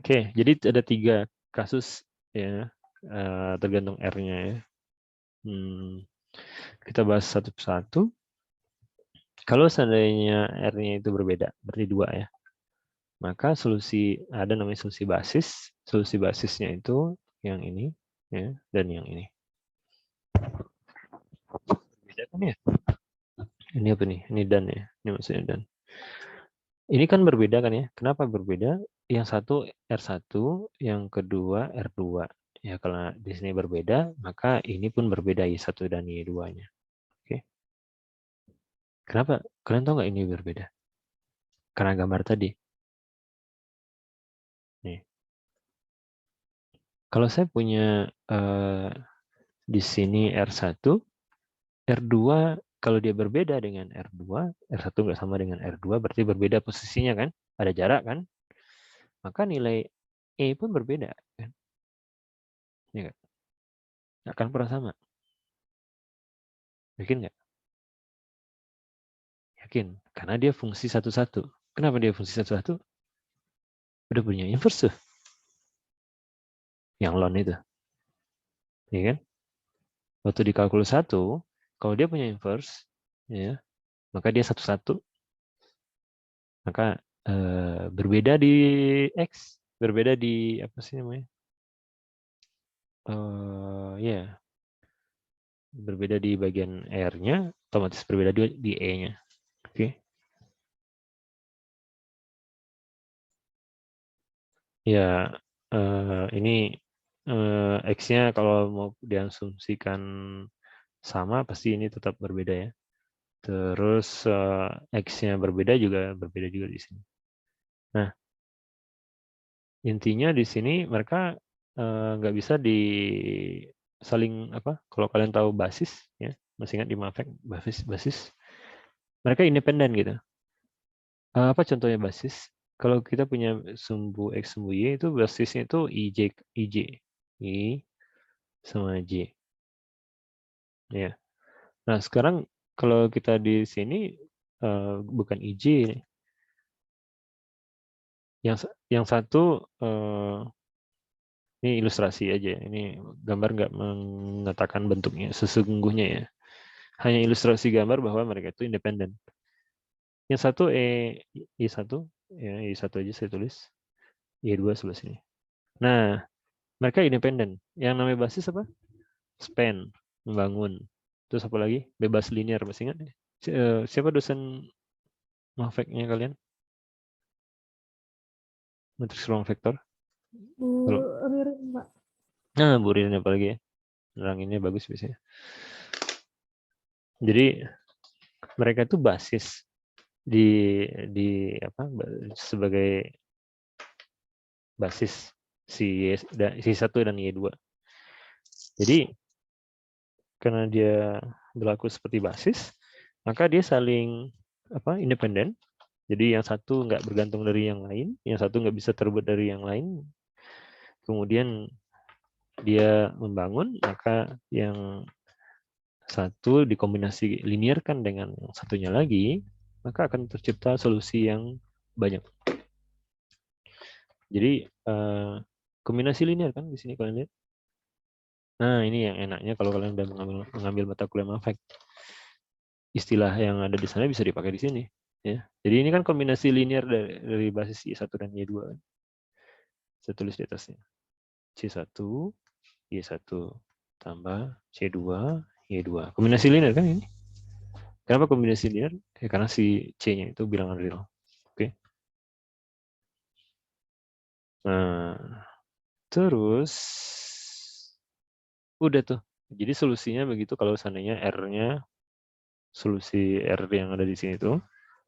Oke, jadi ada 3 kasus ya, tergantung R-nya ya. Kita bahas satu persatu. Kalau seandainya R-nya itu berbeda, berarti 2 ya, maka ada namanya solusi basis. Solusi basisnya itu yang ini ya, dan yang ini. Beda kan ya? Ini apa nih? Ini dan ya. Ini maksudnya dan. Ini kan berbeda kan ya? Kenapa berbeda? Yang satu R1, yang kedua R2. Ya kalau di sini berbeda, maka ini pun berbeda Y1 dan Y2-nya. Oke. Kenapa? Kalian tahu nggak ini berbeda? Karena gambar tadi. Nih. Kalau saya punya di sini R1, R2 kalau dia berbeda dengan R2, R1 nggak sama dengan R2, berarti berbeda posisinya kan? Ada jarak kan? Maka nilai E pun berbeda. Kan? Ya, nggak akan pernah sama. Yakin nggak? Yakin. Karena dia fungsi satu-satu. Kenapa dia fungsi satu-satu? Udah punya inverse tuh. Yang lon itu. Ya kan? Waktu di kalkulus 1, kalau dia punya inverse, ya, maka dia satu-satu. Maka berbeda di X. Berbeda di, apa sih namanya? Ya, berbeda di bagian R-nya, otomatis berbeda di E-nya. Oke. Ya, ini X-nya kalau mau diasumsikan sama, pasti ini tetap berbeda ya. Terus X-nya berbeda juga di sini. Nah, intinya di sini mereka nggak bisa saling apa? Kalau kalian tahu basis, ya, masih ingat di Mafek basis, mereka independen gitu. Apa contohnya basis? Kalau kita punya sumbu X sumbu Y itu basisnya itu I sama J. Ya. Nah, sekarang kalau kita di sini bukan IJ, yang satu ini ilustrasi aja. Ini gambar nggak mengatakan bentuknya sesungguhnya ya. Hanya ilustrasi gambar bahwa mereka itu independen. Yang satu I1, ya I1 aja saya tulis. Y2 sebelah sini. Nah, mereka independen. Yang namanya basis apa? Span, membangun. Terus apa lagi? Bebas linear, masih ingat? Siapa dosen Mafek-nya kalian? Matriks ruang vektor. Bu Kalau Ririn, Mbak. Nah, Bu Ririn apalagi ya. Neranginnya bagus biasanya. Jadi mereka itu basis di apa sebagai basis si 1 dan Y2. Jadi karena dia berlaku seperti basis, maka dia saling independen. Jadi yang satu nggak bergantung dari yang lain, yang satu nggak bisa terbuat dari yang lain. Kemudian dia membangun, maka yang satu dikombinasi linearkan dengan yang satunya lagi, maka akan tercipta solusi yang banyak. Jadi kombinasi linear kan di sini kalian lihat. Nah, ini yang enaknya kalau kalian udah mengambil mata kuliah Mafek. Istilah yang ada di sana bisa dipakai di sini. Ya. Jadi ini kan kombinasi linear dari basis Y1 dan Y2. Saya tulis di atasnya. C1, Y1 tambah C2, Y2. Kombinasi linear kan ini? Kenapa kombinasi linear? Ya, karena si C-nya itu bilangan real. Oke. Nah, terus udah tuh. Jadi solusinya begitu kalau seandainya R-nya solusi R yang ada di sini tuh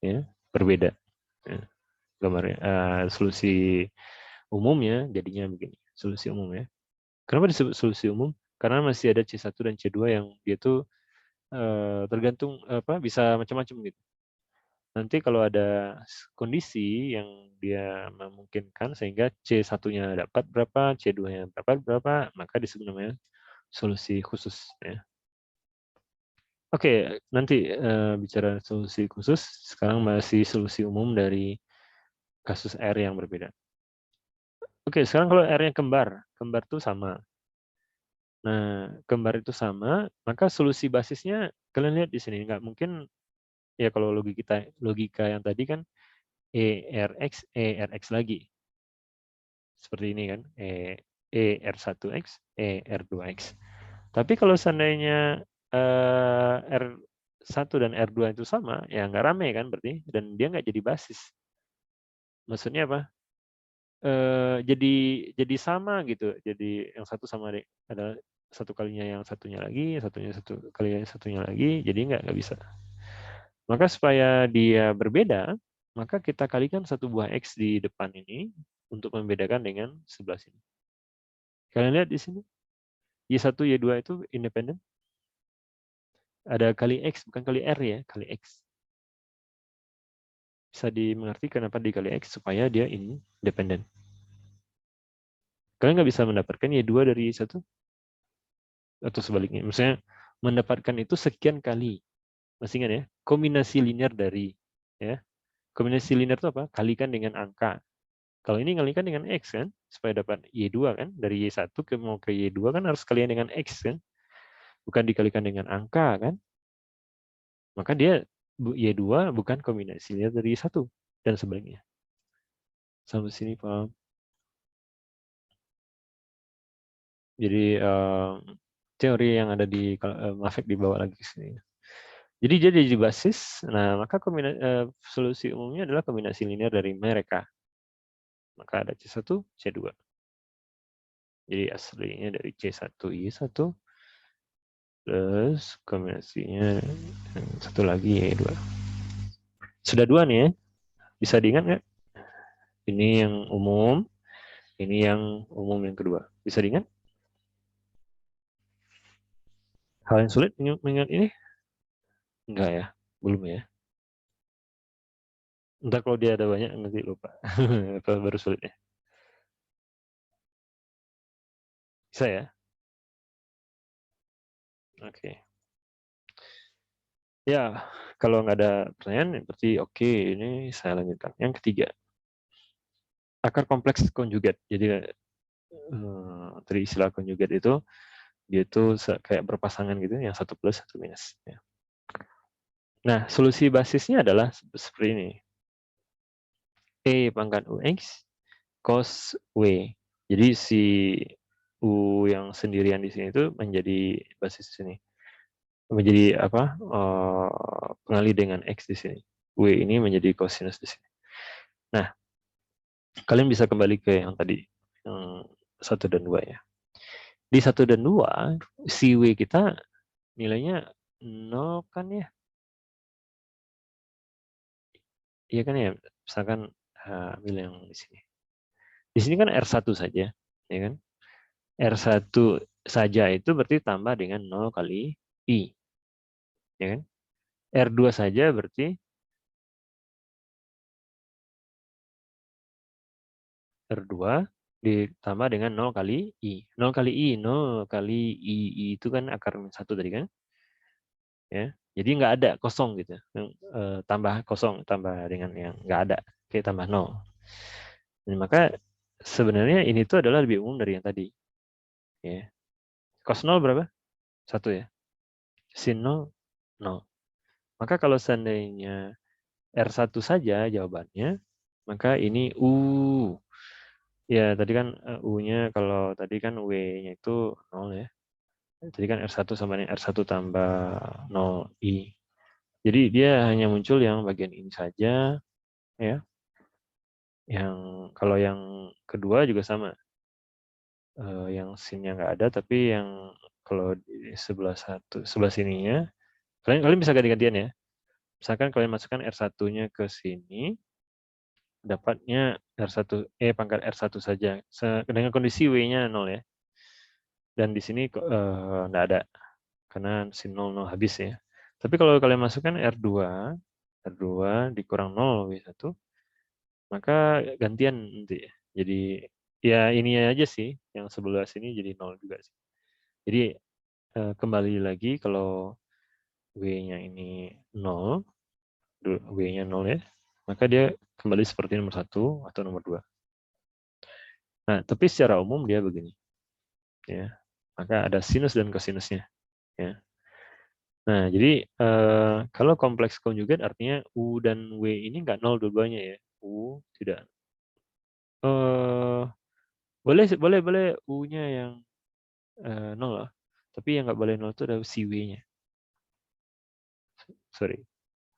ya berbeda. Ya, gambarnya solusi umumnya jadinya begini. Solusi umum ya. Kenapa disebut solusi umum? Karena masih ada C1 dan C2 yang dia tuh tergantung bisa macam-macam gitu. Nanti kalau ada kondisi yang dia memungkinkan sehingga C1-nya dapat berapa, C2-nya dapat berapa, maka disebut namanya solusi khusus ya. Oke, nanti bicara solusi khusus, sekarang masih solusi umum dari kasus R yang berbeda. Oke, sekarang kalau R-nya kembar itu sama. Nah, kembar itu sama, maka solusi basisnya kalian lihat di sini, nggak mungkin ya kalau logika yang tadi kan ERX lagi. Seperti ini kan, ER1X, ER2X. Tapi kalau seandainya R1 dan R2 itu sama, ya nggak rame kan berarti, dan dia nggak jadi basis. Maksudnya apa? Jadi sama gitu. Jadi yang satu sama adalah satu kalinya yang satunya lagi, satunya satu kalinya satunya lagi, jadi nggak bisa. Maka supaya dia berbeda, maka kita kalikan satu buah X di depan ini untuk membedakan dengan sebelah sini. Kalian lihat di sini, Y1, Y2 itu independen. Ada kali X, bukan kali R ya, kali X. Bisa dimengerti kenapa dikali X, supaya dia independen. Kalian nggak bisa mendapatkan Y2 dari Y1, atau sebaliknya. Misalnya, mendapatkan itu sekian kali. Masih ingat ya? Kombinasi linear dari. Ya. Kombinasi linear itu apa? Kalikan dengan angka. Kalau ini kalikan dengan X kan, supaya dapat Y2 kan. Dari Y1 mau ke Y2 kan harus kalian dengan X kan. Bukan dikalikan dengan angka kan. Maka dia Y2 bukan kombinasi linear dari Y1. Dan sebaliknya. Sampai sini paham? Jadi teori yang ada di Mafek dibawa lagi ke sini. Jadi dia jadi basis. Nah, maka solusi umumnya adalah kombinasi linear dari mereka. Maka ada C1, C2. Jadi aslinya dari C1, Y1 plus kombinasinya satu lagi Y2. Sudah dua nih ya. Bisa diingat nggak? Ini yang umum, ini yang umum yang kedua. Bisa diingat? Hal yang sulit mengingat ini? Enggak ya, belum ya. Entah kalau dia ada banyak nanti lupa. Atau baru sulit ya. Bisa ya? Oke. Ya, kalau nggak ada pertanyaan, berarti oke, ini saya lanjutkan. Yang ketiga, akar kompleks konjugat. Jadi dari istilah konjugat itu, dia itu kayak berpasangan gitu, yang satu plus, satu minus. Ya. Nah, solusi basisnya adalah seperti ini. E pangkat UX cos W. Jadi si U yang sendirian di sini itu menjadi basis sini. Menjadi apa? Pengali dengan X di sini. W ini menjadi cosinus di sini. Nah, kalian bisa kembali ke yang tadi, yang 1 dan 2 ya. Di 1 dan 2, si W kita nilainya 0 kan ya? Iya kan ya? Misalkan ambil yang di sini. Di sini kan R1 saja, ya kan? R1 saja itu berarti tambah dengan 0 kali I. Ya kan? R2 saja berarti R2 ditambah dengan 0 kali I. 0 kali I, 0 kali I itu kan akar min 1 tadi kan? Ya. Jadi nggak ada kosong gitu. Tambah kosong, tambah dengan yang nggak ada. Oke, tambah 0. Dan maka sebenarnya ini tuh adalah lebih umum dari yang tadi. Ya. Cos 0 berapa? 1 ya. Sin 0, 0. Maka kalau seandainya R1 saja jawabannya, maka ini U. Ya, tadi kan U-nya kalau tadi kan W-nya itu 0 ya. Tadi kan R1 sama dengan R1 tambah 0 I. Jadi dia hanya muncul yang bagian ini saja ya. Yang kalau yang kedua juga sama. Yang sin-nya nggak ada, tapi yang kalau di sebelah sininya, kalian bisa ganti-gantian ya. Misalkan kalian masukkan R1-nya ke sini, dapatnya R1 pangkat R1 saja dengan kondisi W-nya 0 ya. Dan di sini nggak ada karena sin 0 habis ya. Tapi kalau kalian masukkan R2 dikurang 0 W1, maka gantian nanti ya. Jadi ya ini aja sih, yang sebelah sini jadi 0 juga sih. Jadi kembali lagi kalau W-nya ini 0, W-nya 0 ya, maka dia kembali seperti nomor 1 atau nomor 2. Nah, tapi secara umum dia begini. Ya. Maka ada sinus dan kosinusnya. Ya. Nah, jadi kalau kompleks konjugat artinya U dan W ini nggak nol dua-duanya ya. U tidak. Boleh boleh boleh U-nya yang nol lah. Tapi yang nggak boleh nol itu ada si W-nya. Sorry,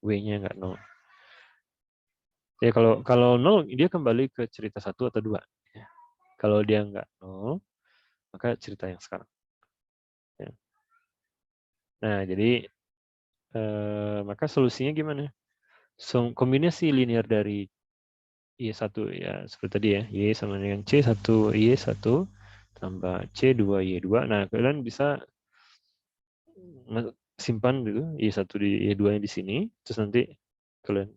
W-nya nggak nol. Ya kalau nol dia kembali ke cerita 1 atau 2. Ya. Kalau dia nggak nol, maka cerita yang sekarang. Ya. Nah, jadi maka solusinya gimana? So, kombinasi linear dari Y1 ya seperti tadi ya, Y sama dengan C1, Y1 tambah C2, Y2. Nah, kalian bisa simpan gitu Y1 di Y2-nya di sini, terus nanti kalian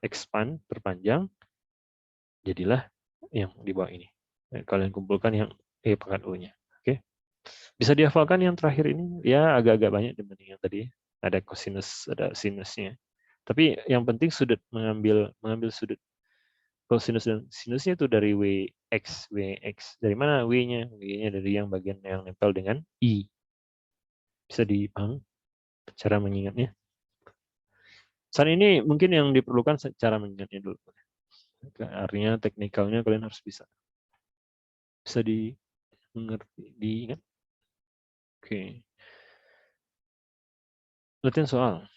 expand, perpanjang, jadilah yang di bawah ini. Nah, kalian kumpulkan yang E pangkat U-nya. Oke. Bisa dihafalkan yang terakhir ini? Ya agak-agak banyak dibanding yang tadi. Ada cosinus, ada sinusnya. Tapi yang penting sudut mengambil sudut. Cosinus dan sinusnya itu dari Wx. Dari mana W-nya? W-nya dari yang bagian yang nempel dengan I. Bisa dipahami cara mengingatnya? Saat ini mungkin yang diperlukan cara mengingatnya dulu. Artinya teknikalnya kalian harus bisa. Bisa dimengerti, diingat. Oke. Latihan soal.